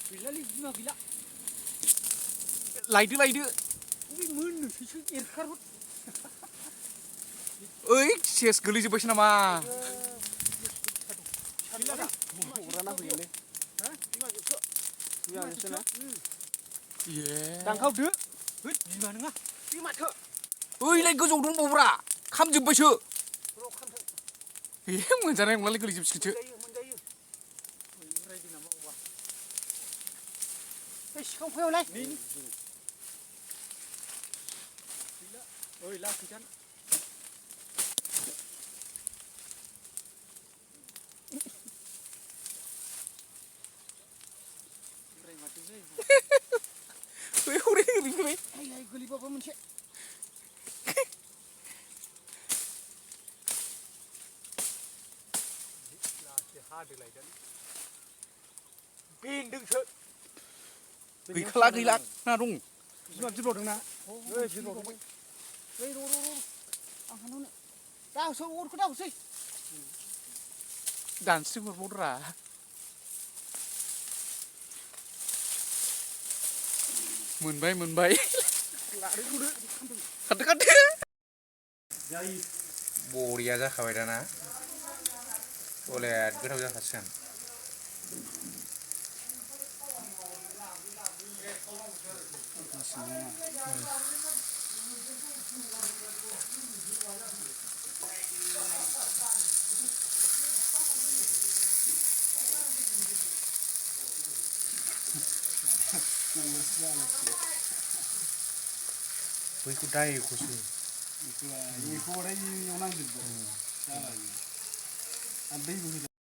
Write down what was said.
गैलालै बिमा गैला लायदो लायदो बे मोननोसैसो एरखारहर ओइ सेस गोलैजोब्बायसो नामा अराना फैयोलै हा बिमा जोबसो बिमा जोबसो ना ए दांखावदो होद बिमा नङा बे माथो ओइलाय गोजौआव दंबावब्रा खामजोब्बायसो र' खामथों ए मोनजानाय नंलालै गोलैजोबसिगोनसो मोनजायो रायदो नामा अबा बे सिखावफायावलाय गैला ओइ लाखैजान बै हरै ओरैफोरै आइ गोलैबाबो मोनसे लासै हादोलायदां बेन्दोंसो गैखाला गैला ना दं बिमा बिरबावदोंना ओइ बिरबावबाय ओइ र' आं हानावनो दाहोसै अरखौ दाहोसै दानस्रि हरबावद्रा मोनबाय खारदो बरिया जाखाबाय दाना गलेद गोथाव जाखासिगोन बैखौ दायखौसो बेखौ एवनांजोबबाय जालायो आरो दैबो होदों